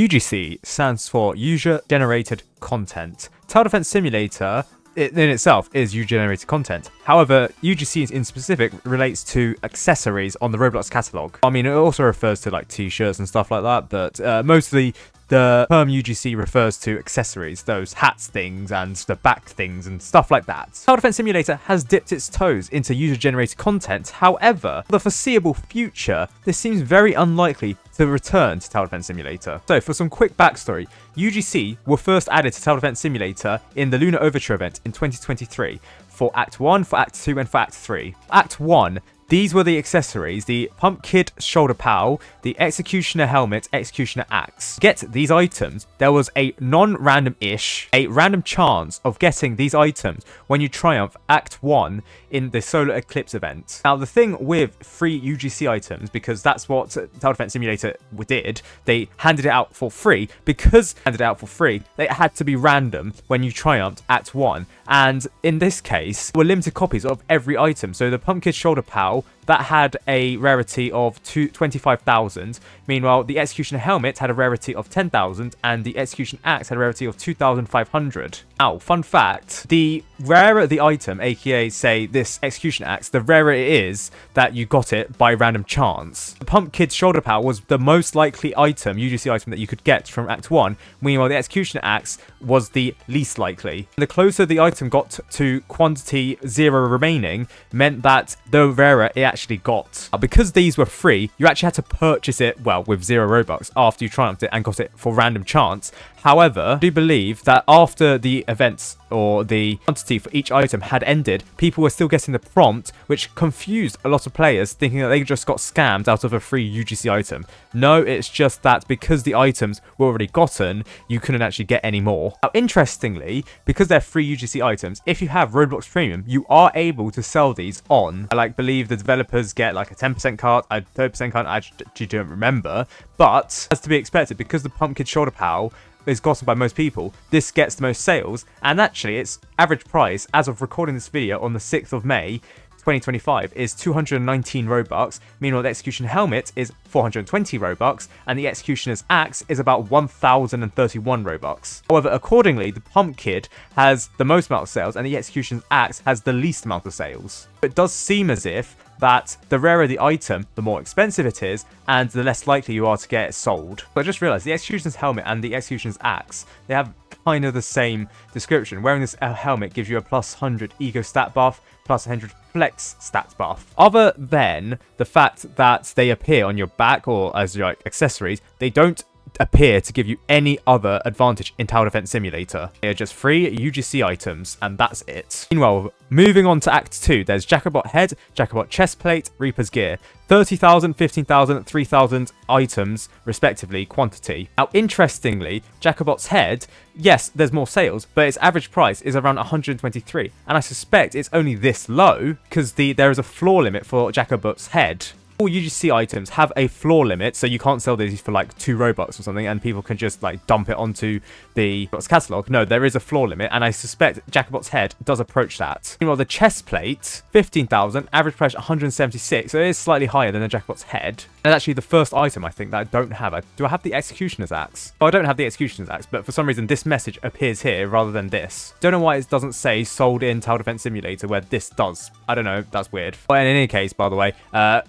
UGC stands for User Generated Content. Tower Defense Simulator in itself is user-generated content. However, UGC in specific relates to accessories on the Roblox catalog. I mean, it also refers to like t-shirts and stuff like that, but mostly the term UGC refers to accessories, those hats things and the back things and stuff like that. Tower Defense Simulator has dipped its toes into user-generated content. However, for the foreseeable future, this seems very unlikely to return to Tower Defense Simulator. So for some quick backstory, UGC were first added to Tower Defense Simulator in the Lunar Overture event in 2023 for Act 1, for Act 2 and for Act 3. Act 1, these were the accessories: the Pump Kit Shoulder Pal, the Executioner Helmet, Executioner Axe. To get these items, there was a non-random-ish, a random chance of getting these items when you triumph Act 1 in the Solar Eclipse event. Now, the thing with free UGC items, because that's what Tower Defense Simulator did, they handed it out for free. Because handed it out for free, they had to be random when you triumphed Act 1. And in this case, there were limited copies of every item. So the Pump Kit Shoulder Pal, that had a rarity of 25,000. Meanwhile, the Executioner Helmet had a rarity of 10,000, and the Execution Axe had a rarity of 2,500. Now, fun fact, the rarer the item, aka say this Execution Axe, the rarer it is that you got it by random chance. The Pump Kid Shoulder Pal was the most likely item, UGC item, that you could get from Act 1. Meanwhile, the Executioner Axe was the least likely. The closer the item got to quantity 0 remaining, meant that the rarer it actually got. Because these were free, you actually had to purchase it, well, with 0 Robux after you triumphed it and got it for random chance. However, I do believe that after the events or the quantity for each item had ended, people were still getting the prompt, which confused a lot of players, thinking that they just got scammed out of a free UGC item. No, it's just that because the items were already gotten, you couldn't actually get any more. Now, interestingly, because they're free UGC items, if you have Roblox Premium, you are able to sell these on. I believe the developers get like a 10% card, a 30% card, I actually don't remember. But as to be expected, because the Pumpkin Shoulder Pal is gotten by most people, this gets the most sales, and actually its average price as of recording this video on the 6th of May 2025 is 219 Robux. Meanwhile, the Execution Helmet is 420 Robux, and the Executioner's Axe is about 1031 Robux. However, accordingly, the Pump Kid has the most amount of sales, and the Executioner's Axe has the least amount of sales. It does seem as if that the rarer the item, the more expensive it is, and the less likely you are to get it sold. But I just realized the Executioner's Helmet and the Executioner's Axe, they have kind of the same description. Wearing this helmet gives you a plus 100 ego stat buff, plus 100 flex stats buff. Other than the fact that they appear on your back or as your accessories, they don't appear to give you any other advantage in Tower Defense Simulator. They are just free UGC items, and that's it. Meanwhile, moving on to Act 2, there's Jacobot Head, Jacobot Chestplate, Reaper's Gear. 30,000, 15,000, 3,000 items, respectively, quantity. Now, interestingly, Jacobot's Head, yes, there's more sales, but its average price is around 123, and I suspect it's only this low because there is a floor limit for Jacobot's Head. All UGC items have a floor limit, so you can't sell these for like 2 Robux or something, and people can just like dump it onto the Roblox catalog. No, there is a floor limit, and I suspect Jacobot's Head does approach that. Meanwhile, the chest plate, 15,000, average price 176, so it is slightly higher than the Jacobot's Head. And actually, the first item I think that I don't have. Do I have the Executioner's Axe? Oh, I don't have the Executioner's Axe, but for some reason this message appears here rather than this. Don't know why it doesn't say sold in Tower Defense Simulator where this does. I don't know, that's weird. But in any case, by the way,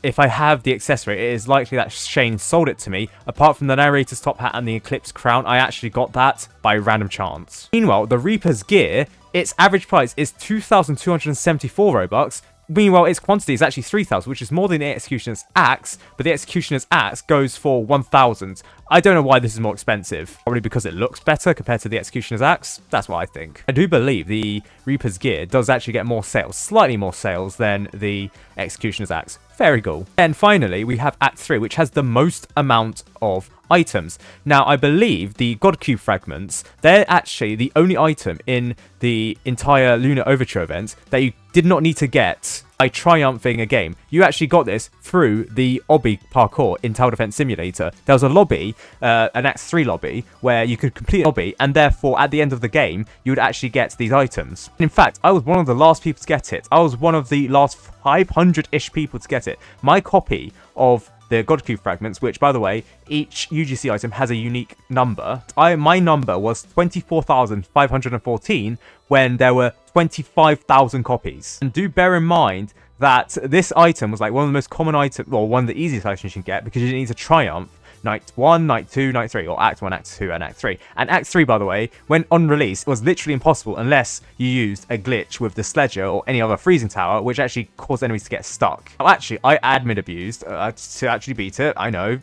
if I have the accessory, it is likely that Shane sold it to me. Apart from the narrator's top hat and the Eclipse crown, I actually got that by random chance. Meanwhile, the Reaper's Gear, its average price is 2,274 Robux. Meanwhile, its quantity is actually 3,000, which is more than the Executioner's Axe, but the Executioner's Axe goes for 1,000. I don't know why this is more expensive. Probably because it looks better compared to the Executioner's Axe. That's what I think. I do believe the Reaper's Gear does actually get more sales, slightly more sales than the Executioner's Axe. Very cool. And finally, we have Act 3, which has the most amount of items. Now, I believe the God Cube fragments, they're actually the only item in the entire Lunar Overture event that you did not need to get by triumphing a game. You actually got this through the obby parkour in Tower Defense Simulator. There was a lobby, an Act 3 lobby, where you could complete a lobby, and therefore, at the end of the game, you would actually get these items. In fact, I was one of the last people to get it. I was one of the last 500-ish people to get it. My copy of the God Cube fragments, which, by the way, each UGC item has a unique number. My number was 24,514 when there were 25,000 copies. And do bear in mind that this item was like one of the most common items, or one of the easiest items you can get, because you didn't need to triumph Night 1, Night 2, Night 3, or Act 1, Act 2, and Act 3. And Act 3, by the way, when on release, was literally impossible unless you used a glitch with the Sledger or any other freezing tower, which actually caused enemies to get stuck. Now, actually, I admin abused to actually beat it. I know.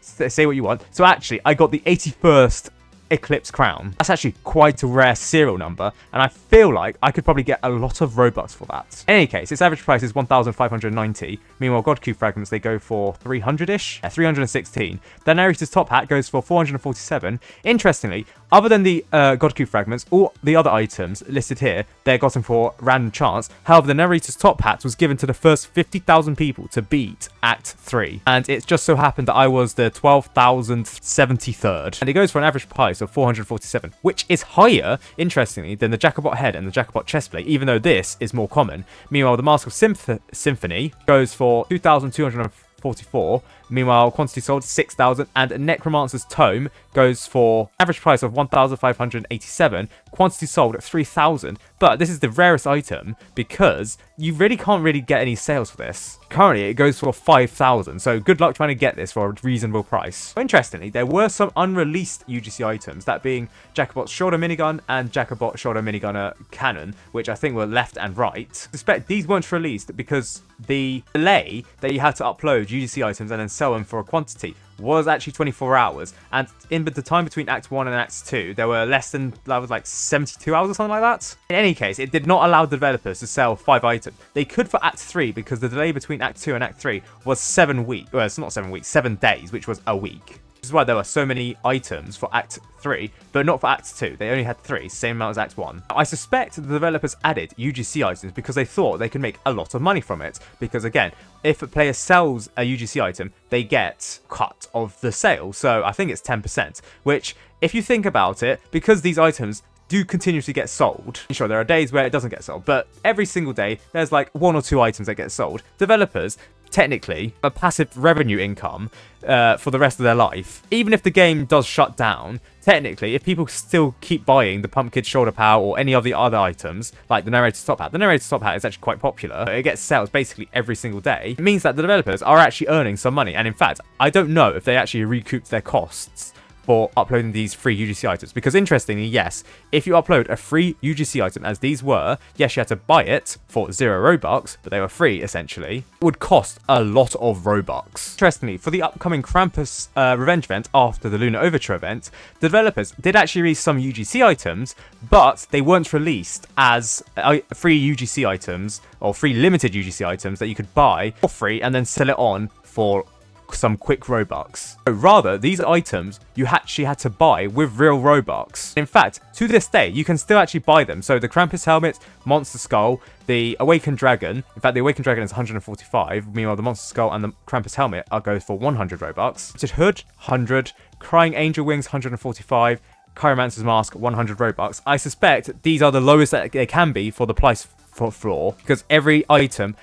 Say what you want. So actually, I got the 81st Eclipse Crown. That's actually quite a rare serial number, and I feel like I could probably get a lot of Robux for that. In any case, its average price is 1,590. Meanwhile, God Cube fragments, they go for 300-ish? 316. The Narrator's Top Hat goes for 447. Interestingly, other than the God Cube fragments, all the other items listed here, they're gotten for random chance. However, the Narrator's Top Hat was given to the first 50,000 people to beat Act 3. And it just so happened that I was the 12,073rd. And it goes for an average price of 447, which is higher, interestingly, than the Jacobot head and the Jacobot chestplate, even though this is more common. Meanwhile, the Mask of Symphony goes for 2,244. Meanwhile, quantity sold 6,000, and Necromancer's Tome goes for average price of 1,587, quantity sold at 3,000. But this is the rarest item because you really can't get any sales for this. Currently, it goes for 5,000, so good luck trying to get this for a reasonable price. Interestingly, there were some unreleased UGC items, that being Jacobot's shoulder minigun and Jacobot shoulder minigunner cannon, which I think were left and right. I suspect these weren't released because the delay that you had to upload UGC items and then sell them for a quantity was actually 24 hours, and in the time between Act 1 and Act 2 there were less than, that was like 72 hours or something like that. In any case, it did not allow the developers to sell 5 items. They could for Act 3 because the delay between Act 2 and Act 3 was 7 weeks. Well, it's not 7 weeks, 7 days, which was a week. Which is why there were so many items for Act 3, but not for Act 2. They only had 3, same amount as Act 1. I suspect the developers added UGC items because they thought they could make a lot of money from it. Because again, if a player sells a UGC item, they get cut of the sale. So I think it's 10%, which, if you think about it, because these items do continuously get sold. Sure, there are days where it doesn't get sold, but every single day there's like 1 or 2 items that get sold. Developers, technically, a passive revenue income for the rest of their life. Even if the game does shut down, technically, if people still keep buying the Pumpkin Shoulder Power or any of the other items, like the Narrator's Top Hat, the Narrator's Top Hat is actually quite popular. It gets sales basically every single day. It means that the developers are actually earning some money. And in fact, I don't know if they actually recouped their costs for uploading these free UGC items, because interestingly, yes, if you upload a free UGC item, as these were, yes, you had to buy it for 0 Robux, but they were free essentially, it would cost a lot of Robux. Interestingly, for the upcoming Krampus revenge event after the Lunar Overture event, the developers did actually release some UGC items, but they weren't released as free UGC items or free limited UGC items that you could buy for free and then sell it on for some quick Robux. So rather, these items you actually had to buy with real Robux. In fact, to this day, you can still actually buy them. So the Krampus helmet, Monster Skull, the Awakened Dragon. In fact, the Awakened Dragon is 145. Meanwhile, the Monster Skull and the Krampus helmet are go for 100 Robux. Richard Hood, 100. Crying Angel Wings, 145. Chiromancer's Mask, 100 Robux. I suspect these are the lowest that they can be for the price floor, because every item,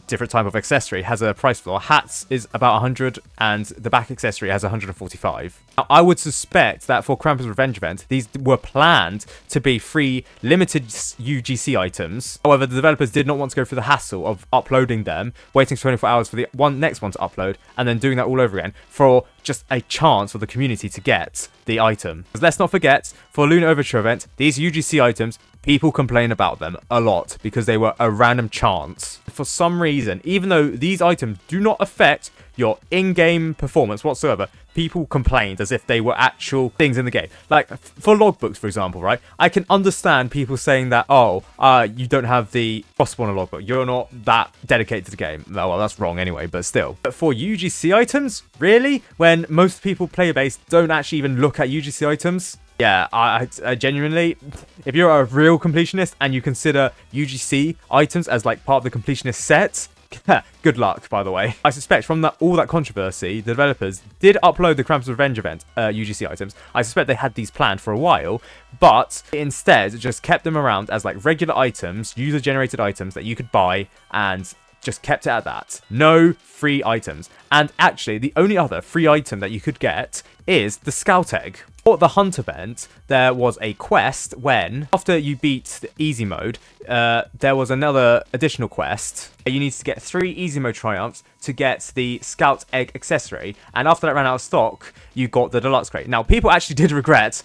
different type of accessory, has a price floor. Hats is about 100 and the back accessory has 145. Now, I would suspect that for Krampus Revenge event, these were planned to be free limited UGC items. However, the developers did not want to go through the hassle of uploading them, waiting 24 hours for the next one to upload, and then doing that all over again for just a chance for the community to get the item. Because let's not forget, for Lunar Overture event, these UGC items, people complain about them a lot because they were a random chance. For some reason, even though these items do not affect your in-game performance whatsoever, people complained as if they were actual things in the game. Like, for logbooks, for example, right? I can understand people saying that, oh, you don't have the cross-spawner logbook. You're not that dedicated to the game. No, well, that's wrong anyway, but still. But for UGC items, really? When most people player-based don't actually even look at UGC items? Yeah, I genuinely, if you're a real completionist and you consider UGC items as like part of the completionist set, good luck, by the way. I suspect from all that controversy, the developers did upload the Krampus Revenge event UGC items. I suspect they had these planned for a while, but instead just kept them around as like regular items, user-generated items that you could buy and just kept it at that. No free items. And actually, the only other free item that you could get is the Scout Egg. For the Hunt event, there was a quest when, after you beat the easy mode, there was another additional quest. You need to get 3 easy mode triumphs to get the Scout Egg accessory, and after that ran out of stock, you got the deluxe crate. Now, people actually did regret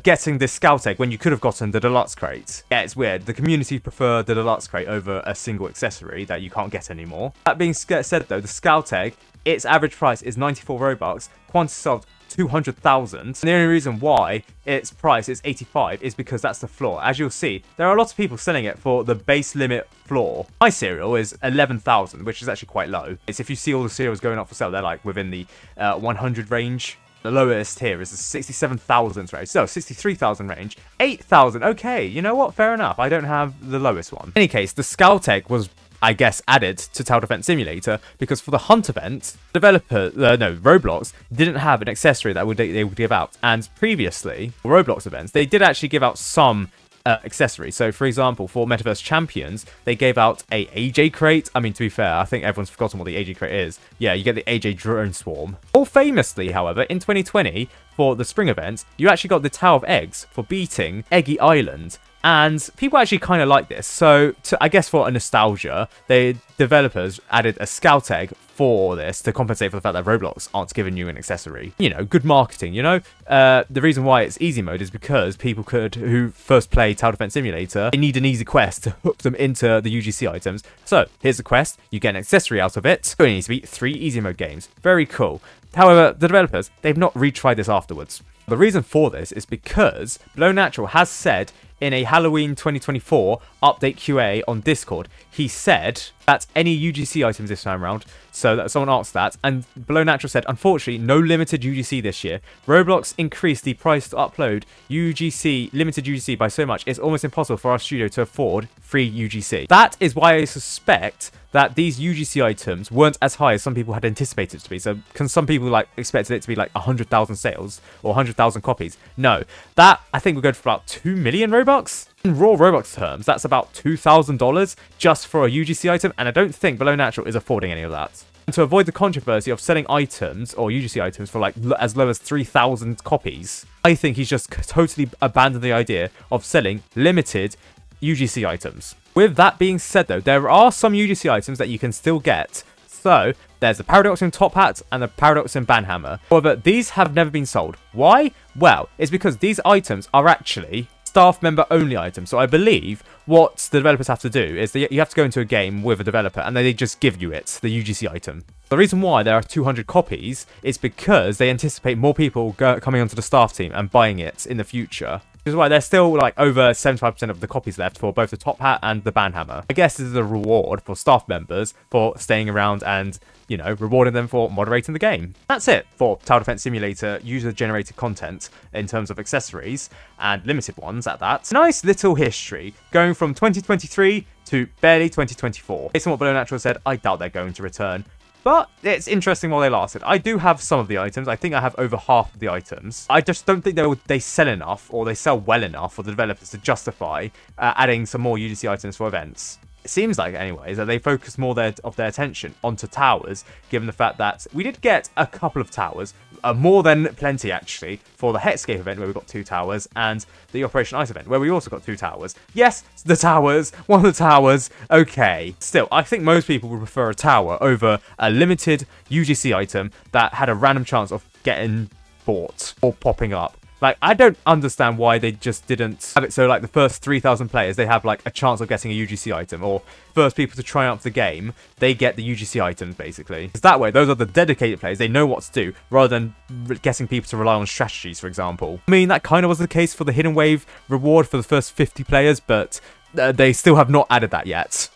getting this Scout Egg when you could have gotten the deluxe crate. Yeah, it's weird. The community prefer the deluxe crate over a single accessory that you can't get anymore. That being said, though, the Scout Egg, its average price is 94 Robux, quantity sold 200,000. And the only reason why its price is 85 is because that's the floor. As you'll see, there are lots of people selling it for the base limit floor. My cereal is 11,000, which is actually quite low. It's if you see all the cereals going up for sale, they're like within the 100 range. The lowest here is the 67,000 range. So 63,000 range, 8,000. Okay, you know what? Fair enough. I don't have the lowest one. In any case, the Scout Egg was, I guess, added to Tower Defense Simulator because for the Hunt event, Roblox didn't have an accessory that they would give out. And previously, for Roblox events, they did actually give out some accessories. So, for example, for Metaverse Champions, they gave out a AJ crate. I mean, to be fair, I think everyone's forgotten what the AJ crate is. Yeah, you get the AJ drone swarm. More famously, however, in 2020, for the spring event, you actually got the Tower of Eggs for beating Eggy Island. And people actually kind of like this. So, I guess for a nostalgia, the developers added a Scout Egg for this to compensate for the fact that Roblox aren't giving you an accessory. You know, good marketing, you know? The reason why it's easy mode is because people who first play Tower Defense Simulator, they need an easy quest to hook them into the UGC items. So, here's the quest. You get an accessory out of it. You only need to beat 3 easy mode games. Very cool. However, the developers, they've not retried this afterwards. The reason for this is because Below Natural has said in a Halloween 2024 update QA on Discord, he said that any UGC items this time around, so that someone asked that, and Below Natural said, unfortunately, no limited UGC this year. Roblox increased the price to upload limited UGC by so much, it's almost impossible for our studio to afford free UGC. That is why I suspect that these UGC items weren't as high as some people had anticipated it to be. So, can some people expected it to be like 100,000 sales or 100,000 copies? No, that I think we're going for about 2 million Robux. In raw Robux terms, that's about $2,000 just for a UGC item, and I don't think Below Natural is affording any of that. And to avoid the controversy of selling items or UGC items for like as low as 3,000 copies, I think he's just totally abandoned the idea of selling limited UGC items. With that being said, though, there are some UGC items that you can still get. So, there's the Paradoxum Top Hat and the Paradoxum Banhammer. However, these have never been sold. Why? Well, it's because these items are actually staff member only items. So I believe what the developers have to do is you have to go into a game with a developer and they just give you it, the UGC item. The reason why there are 200 copies is because they anticipate more people coming onto the staff team and buying it in the future. Which is why there's still like over 75% of the copies left for both the Top Hat and the Banhammer. I guess this is a reward for staff members for staying around and, you know, rewarding them for moderating the game. That's it for Tower Defense Simulator user-generated content in terms of accessories, and limited ones at that. Nice little history, going from 2023 to barely 2024. Based on what Below Natural said, I doubt they're going to return. But it's interesting while they lasted. I do have some of the items. I think I have over half of the items. I just don't think they sell enough or they sell well enough for the developers to justify adding some more UGC items for events. It seems like, anyways, that they focus more of their attention onto towers, given the fact that we did get a couple of towers, more than plenty actually, for the Hexscape event where we got 2 towers, and the Operation Ice event where we also got 2 towers. Yes, the towers, one of the towers, okay. Still, I think most people would prefer a tower over a limited UGC item that had a random chance of getting bought or popping up. Like, I don't understand why they just didn't have it so, like, the first 3,000 players, they have, like, a chance of getting a UGC item, or first people to triumph the game, they get the UGC items, basically. Because that way, those are the dedicated players, they know what to do, rather than getting people to rely on strategies, for example. I mean, that kind of was the case for the Hidden Wave reward for the first 50 players, but they still have not added that yet.